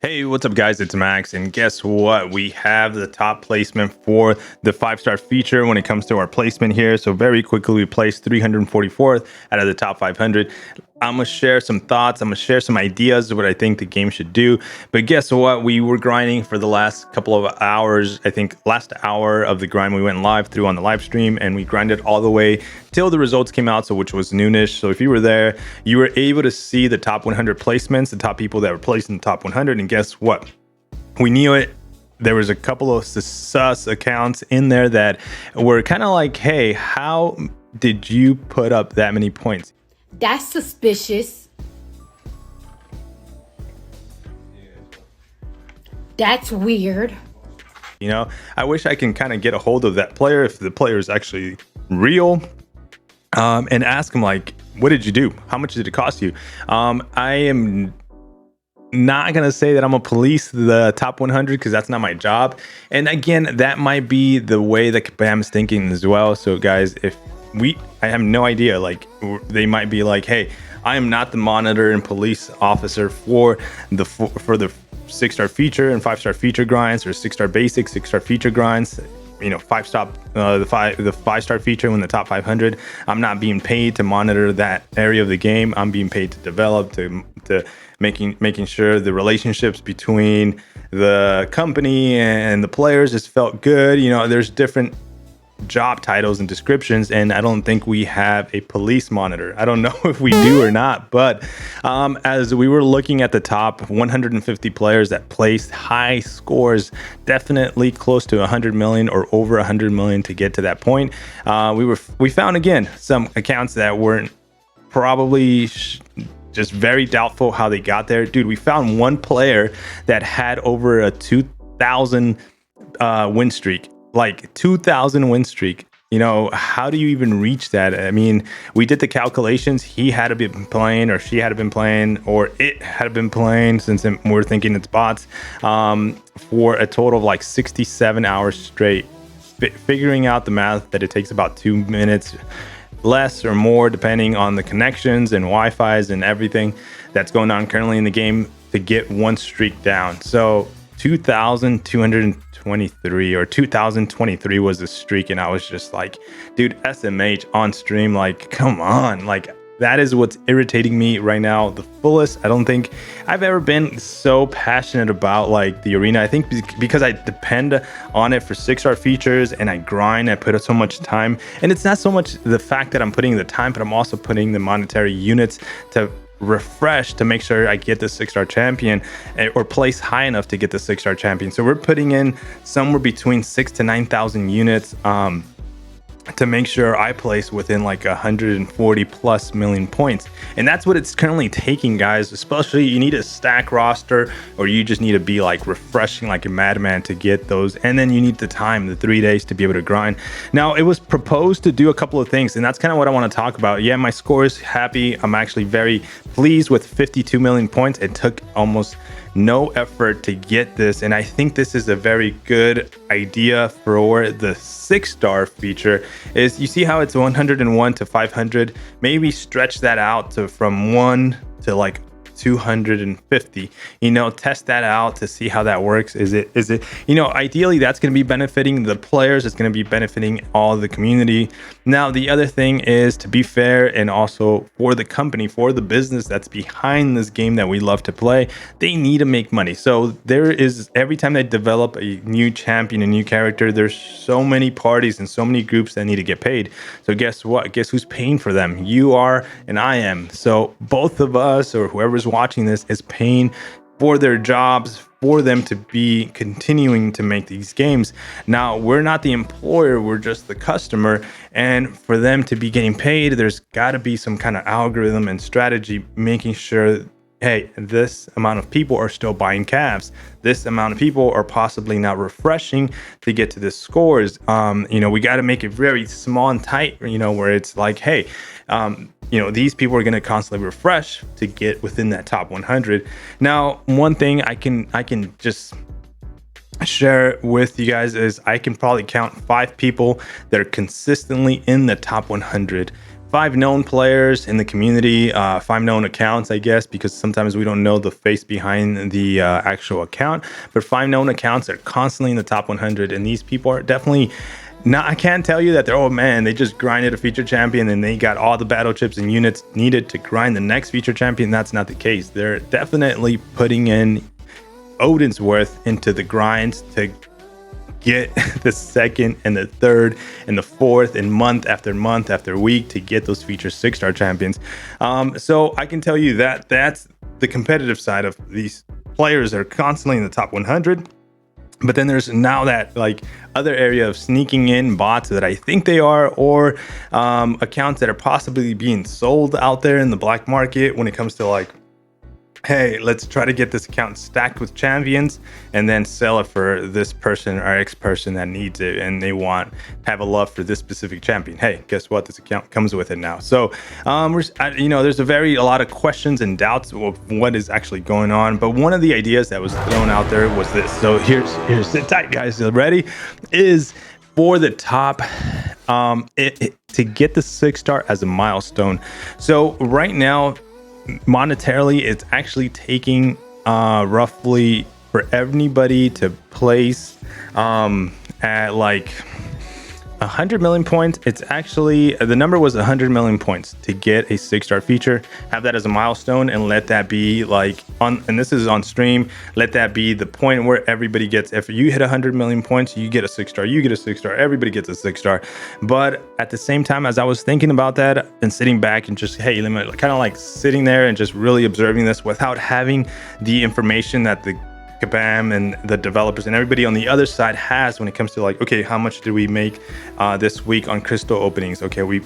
Hey, what's up, guys? It's Max, and guess what? We have the top placement for the 5-star feature when it comes to our placement here. So very quickly, we placed 344th out of the top 500. I'm gonna share some thoughts. I'm gonna share some ideas of what I think the game should do. But guess what? We were grinding for the last couple of hours. I think last hour of the grind we went live through on the live stream, and we grinded all the way till the results came out. So which was noonish. So if you were there, you were able to see the top 100 placements, the top people that were placed in the top 100. And guess what? We knew it. There was a couple of sus accounts in there that were kind of like, hey, how did you put up that many points? That's suspicious. That's weird. You know, I wish I can kind of get a hold of that player if the player is actually real, and ask him, like, what did you do? How much did it cost you? I am not gonna say that I'm gonna police the top 100 because that's not my job. And again, that might be the way that Kabam is thinking as well. So guys, I have no idea, like they might be like, hey, I am not the monitor and police officer for the 6-star feature and 5-star feature grinds, or 6-star basic, 6-star feature grinds. You know, the 5-star feature when the top 500. I'm not being paid to monitor that area of the game. I'm being paid to develop, to making sure the relationships between the company and the players just felt good. You know, there's different job titles and descriptions, and I don't think we have a police monitor. I don't know if we do or not, but as we were looking at the top 150 players that placed high scores, definitely close to 100 million or over 100 million to get to that point, we found again some accounts that weren't probably just very doubtful how they got there. Dude, we found one player that had over a 2,000 win streak. Like 2,000 win streak. You know, how do you even reach that? I mean, we did the calculations. He had to be playing, or she had to been playing, or it had been playing, since we're thinking it's bots, for a total of like 67 hours straight. Figuring out the math that it takes about 2 minutes less or more, depending on the connections and Wi-Fi's and everything that's going on currently in the game, to get one streak down. So 2,223 or 2023 was the streak, and I was just like, dude, SMH on stream, like, come on. Like, that is what's irritating me right now the fullest. I don't think I've ever been so passionate about like the arena. I think because I depend on it for 6-star features, and I grind, I put so much time, and it's not so much the fact that I'm putting the time, but I'm also putting the monetary units to refresh to make sure I get the 6-star champion, or place high enough to get the 6-star champion. So we're putting in somewhere between 6,000 to 9,000 units to make sure I place within like 140 plus million points. And that's what it's currently taking, guys. Especially you need a stack roster, or you just need to be like refreshing like a madman to get those. And then you need the time, the 3 days, to be able to grind. Now, it was proposed to do a couple of things, and that's kind of what I want to talk about. Yeah, my score is happy. I'm actually very pleased with 52 million points. It took almost no effort to get this, and I think this is a very good idea for the 6-star feature. Is you see how it's 101 to 500, maybe stretch that out to from 1 to like 250, you know, test that out to see how that works. Is it, you know, ideally that's going to be benefiting the players, it's going to be benefiting all the community. Now, the other thing is, to be fair, and also for the company, for the business that's behind this game that we love to play, they need to make money. So there is, every time they develop a new champion, a new character, there's so many parties and so many groups that need to get paid. So guess what? Guess who's paying for them? You are, and I am. So both of us, or whoever's watching this, is paying for their jobs, for them to be continuing to make these games. Now, we're not the employer, we're just the customer, and for them to be getting paid, there's got to be some kind of algorithm and strategy making sure, hey, this amount of people are still buying calves. This amount of people are possibly not refreshing to get to the scores. You know, we got to make it very small and tight, you know, where it's like, hey, you know, these people are going to constantly refresh to get within that top 100. Now, one thing I can just share with you guys is I can probably count 5 people that are consistently in the top 100 5 known players in the community, 5 known accounts, I guess, because sometimes we don't know the face behind the actual account. But 5 known accounts are constantly in the top 100, and these people are definitely not. I can't tell you that they're, oh man, they just grinded a feature champion and they got all the battle chips and units needed to grind the next feature champion. That's not the case. They're definitely putting in Odin's worth into the grinds to get the second and the third and the fourth, and month after week to get those feature 6-star champions. So I can tell you that that's the competitive side of these players that are constantly in the top 100. But then there's now that like other area of sneaking in bots that I think they are, or accounts that are possibly being sold out there in the black market when it comes to like, hey, let's try to get this account stacked with champions and then sell it for this person or X person that needs it and they have a love for this specific champion. Hey, guess what? This account comes with it now. So, there's a lot of questions and doubts of what is actually going on. But one of the ideas that was thrown out there was this. So here's sit tight, guys. Ready? Is for the top to get the 6-star as a milestone. So right now, monetarily, it's actually taking roughly for everybody to place at like 100 million points. It's actually, the number was 100 million points to get a 6-star feature. Have that as a milestone and let that be like and this is on stream, let that be the point where everybody gets, if you hit 100 million points, you get a 6-star, you get a 6-star, everybody gets a 6-star. But at the same time, as I was thinking about that and sitting back and just, hey, kind of like sitting there and just really observing this without having the information that the Kabam and the developers and everybody on the other side has when it comes to like, okay, how much did we make this week on crystal openings? Okay, we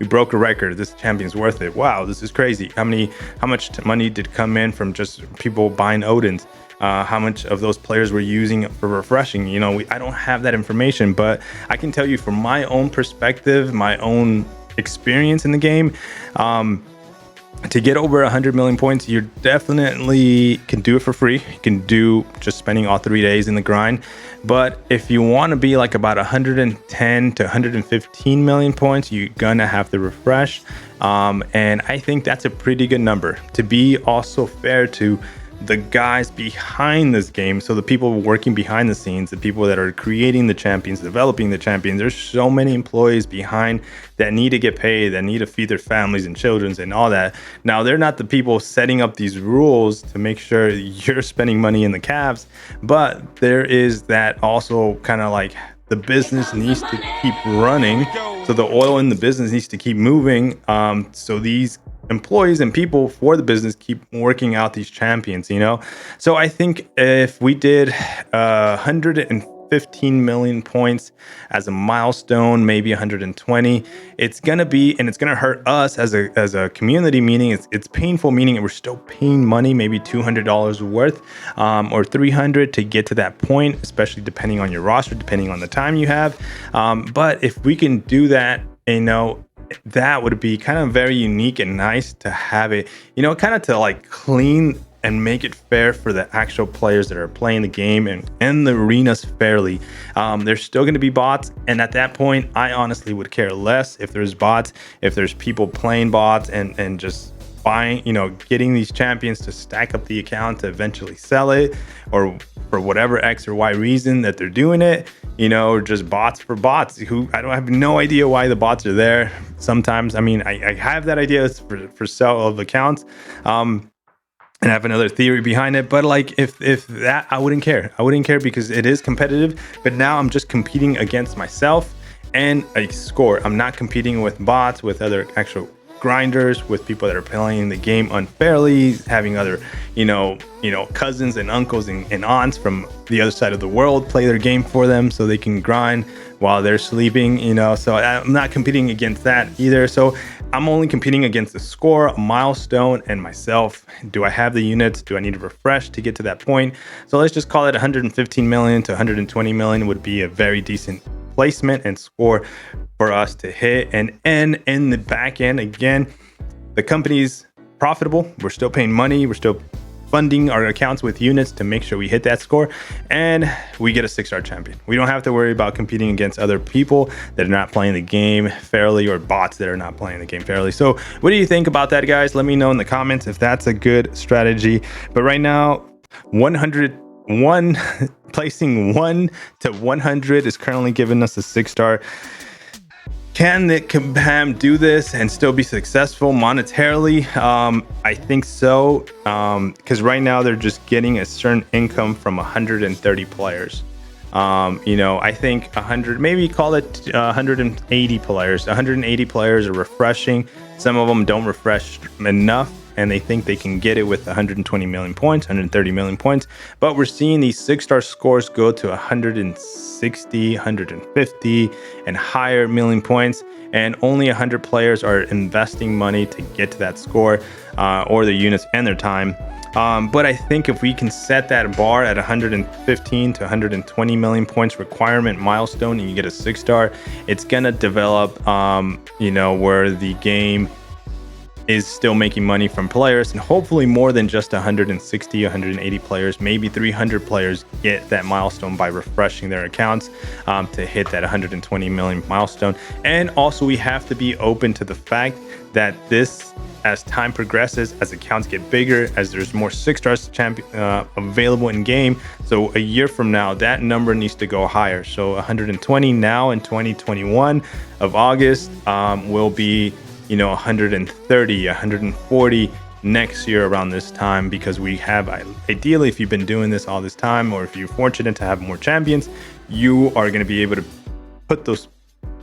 broke a record. This champion's worth it. Wow, this is crazy. How much money did come in from just people buying Odins? How much of those players were using it for refreshing? I don't have that information, but I can tell you from my own perspective, my own experience in the game, to get over 100 million points, you definitely can do it for free. You can do just spending all 3 days in the grind. But if you want to be like about 110 to 115 million points, you're gonna have to refresh. And I think that's a pretty good number to be also fair to the guys behind this game. So the people working behind the scenes, the people that are creating the champions, developing the champions, there's so many employees behind that need to get paid, that need to feed their families and children and all that. Now, they're not the people setting up these rules to make sure you're spending money in the caps, but there is that also kind of like the business needs to keep running. So the oil in the business needs to keep moving. So these employees and people for the business keep working out these champions, So I think if we did 115 million points as a milestone, maybe 120, it's gonna hurt us as a community, meaning it's painful, meaning we're still paying money, maybe $200 worth or 300 to get to that point, especially depending on your roster, depending on the time you have. But if we can do that, that would be kind of very unique and nice to have it, kind of to like clean and make it fair for the actual players that are playing the game and in the arenas fairly. There's still going to be bots, and at that point, I honestly would care less if there's bots, if there's people playing bots and just buying, getting these champions to stack up the account to eventually sell it, or for whatever X or Y reason that they're doing it, or just bots for bots. I have no idea why the bots are there. Sometimes, I have that idea for sale of accounts. And I have another theory behind it, but like if that, I wouldn't care because it is competitive. But now I'm just competing against myself and a score. I'm not competing with bots, with other actual grinders, with people that are playing the game unfairly, having other cousins and uncles and aunts from the other side of the world play their game for them so they can grind while they're sleeping. So I'm not competing against that either. So I'm only competing against the score, a milestone, and myself. Do I have the units? Do I need to refresh to get to that point? So let's just call it 115 million to 120 million would be a very decent placement and score for us to hit. And in the back end, again, the company's profitable. We're still paying money. We're still funding our accounts with units to make sure we hit that score, and we get a 6-star champion. We don't have to worry about competing against other people that are not playing the game fairly, or bots that are not playing the game fairly. So what do you think about that, guys? Let me know in the comments if that's a good strategy. But right now, 101 placing 1 to 100 is currently giving us a 6-star. Can the Kabam do this and still be successful monetarily? I think so, because right now they're just getting a certain income from 130 players. I think 100, maybe call it 180 players. 180 players are refreshing. Some of them don't refresh enough, and they think they can get it with 120 million points, 130 million points. But we're seeing these 6-star scores go to 160, 150, and higher million points. And only 100 players are investing money to get to that score, or their units and their time. But I think if we can set that bar at 115 to 120 million points requirement milestone, and you get a 6-star, it's gonna develop, where the game is still making money from players, and hopefully more than just 160, 180 players, maybe 300 players get that milestone by refreshing their accounts to hit that 120 million milestone. And also, we have to be open to the fact that this, as time progresses, as accounts get bigger, as there's more 6-stars available in game, so a year from now that number needs to go higher. So 120 now in 2021 of August will be 130, 140 next year around this time, because we have, ideally, if you've been doing this all this time, or if you're fortunate to have more champions, you are going to be able to put those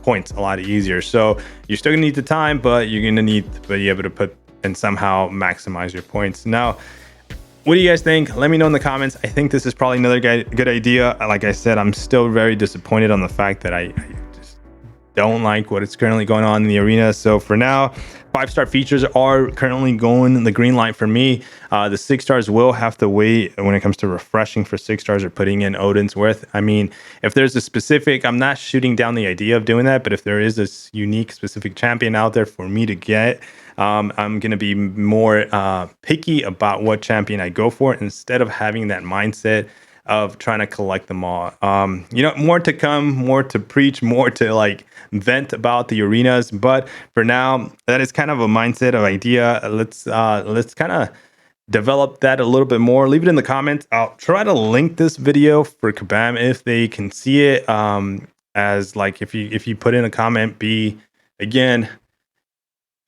points a lot easier. So you're still gonna need the time, but you're gonna need to be able to put and somehow maximize your points. Now, what do you guys think? Let me know in the comments. I think this is probably another good idea. Like I said, I'm still very disappointed on the fact that I just don't like what is currently going on in the arena. So for now, 5-star features are currently going in the green light for me. The 6-stars will have to wait when it comes to refreshing for 6-stars or putting in Odin's Worth. I mean, if there's a specific, I'm not shooting down the idea of doing that, but if there is this unique specific champion out there for me to get, I'm going to be more picky about what champion I go for, instead of having that mindset of trying to collect them all. More to come, more to preach, more to vent about the arenas. But for now, that is kind of a mindset of idea. Let's kind of develop that a little bit more. Leave it in the comments. I'll try to link this video for Kabam if they can see it. As if you put in a comment, be again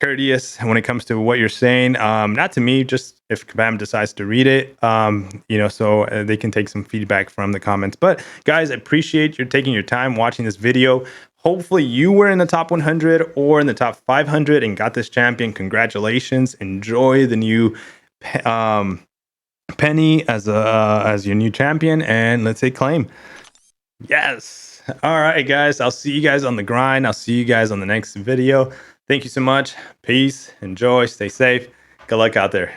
courteous when it comes to what you're saying. Not to me, just if Kabam decides to read it, so they can take some feedback from the comments. But guys, I appreciate you taking your time watching this video. Hopefully you were in the top 100 or in the top 500 and got this champion. Congratulations. Enjoy the new Peni as your new champion, and let's say claim. Yes. All right, guys. I'll see you guys on the grind. I'll see you guys on the next video. Thank you so much. Peace. Enjoy. Stay safe. Good luck out there.